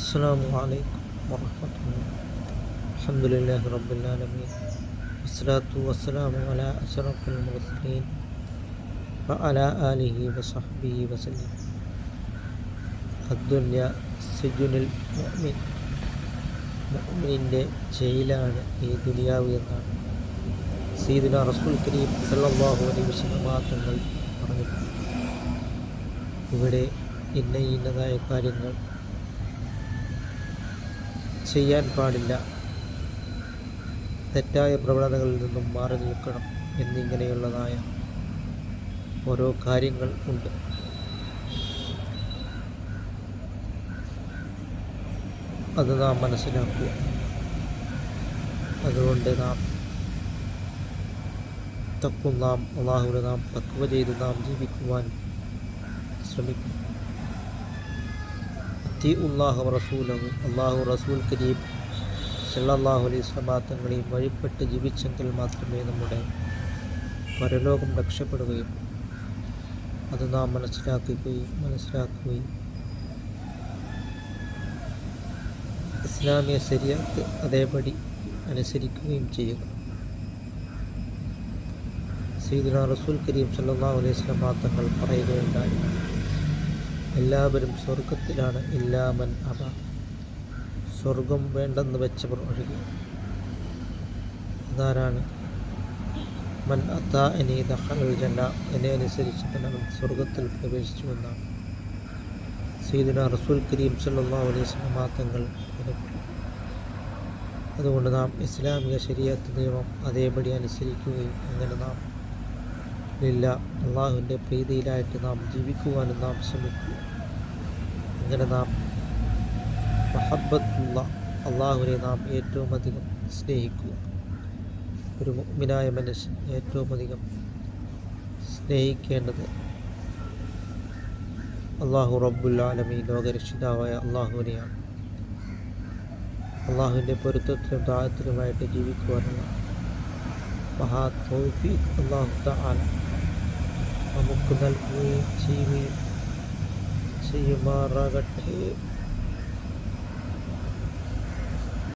السلام عليكم ورحمة الله. الحمد لله رب العالمين والصلاة والسلام على أشرف المرسلين وعلى آله وصحبه وسلم. الدنيا سجن المؤمن. മുഅ്മിനിൻ്റെ ജയിലാണ് ഈ ദുനിയാവ് എന്നാണ് സയ്യിദുനാ റസൂൽ കരീം സല്ലല്ലാഹു അലൈഹി വസല്ലം തങ്ങൾ പറഞ്ഞിട്ടുണ്ട്. ഇവിടെ ഇന്നതായ കാര്യങ്ങൾ ചെയ്യാൻ പാടില്ല, തെറ്റായ പ്രവണതകളിൽ നിന്നും മാറി നിൽക്കണം എന്നിങ്ങനെയുള്ളതായ ഓരോ കാര്യങ്ങൾ ഉണ്ട്. അത് നാം മനസ്സിലാക്കുക. അതുകൊണ്ട് അള്ളാഹുവിനെ നാം തഖ്വ ചെയ്ത് നാം ജീവിക്കുവാൻ ശ്രമിക്കും. അള്ളാഹു റസൂൽ കരീം സല്ലല്ലാഹു അലൈഹി വസല്ലം തങ്ങളെയും വഴിപ്പെട്ട് ജീവിച്ചെങ്കിൽ മാത്രമേ നമ്മുടെ പരലോകം രക്ഷപ്പെടുകയും അത് നാം മനസ്സിലാക്കുകയും ഇസ്ലാമിക ശരീഅത്ത് അതേപടി അനുസരിക്കുകയും ചെയ്യുക. സയ്യിദുനാ റസൂൽ കരീം സല്ലല്ലാഹു അലൈഹി വസല്ലം തങ്ങൾ പറയുകയുണ്ടായി, എല്ലാവരും സ്വർഗത്തിലാണ് ഇല്ലാമൻ അബ, സ്വർഗം വേണ്ടെന്ന് വെച്ചവർ ഒഴികെ. അതാരാണ്? മൻ അതാ എനി ദഖലൽ ജന്ന, എന്നെ അനുസരിച്ചവൻ സ്വർഗത്തിൽ പ്രവേശിച്ചു എന്നാണ് സയ്യിദുനാ റസൂൽ കരീം സല്ലല്ലാഹു അലൈഹി വസല്ലം തങ്ങൾ പറഞ്ഞു. അതുകൊണ്ട് നാം ഇസ്ലാമിക ശരീഅത്ത് നിയമം അതേപടി അനുസരിക്കുകയും അങ്ങനെ നാം അള്ളാഹുവിൻ്റെ പ്രീതിയിലായിട്ട് നാം ജീവിക്കുവാനും നാം ശ്രമിക്കുക. അങ്ങനെ നാം മഹബ്ബത്തുള്ള അള്ളാഹുവിനെ നാം ഏറ്റവും അധികം സ്നേഹിക്കുക. ഒരു മുഅ്മിനായ മനുഷ്യൻ ഏറ്റവും അധികം സ്നേഹിക്കേണ്ടത് അള്ളാഹു റബ്ബുൽ ആലമീൻ, ലോകരക്ഷിതാവായ അള്ളാഹുവിനെയാണ്. അള്ളാഹുവിൻ്റെ പൊരുത്തത്തിലും താഴത്തിലുമായിട്ട് ജീവിക്കുവാനുള്ള മഹാ തൗഫീഖ് അള്ളാഹു തആല നമുക്ക് നൽകുകയും ചെയ്യുമാറാകട്ടെ.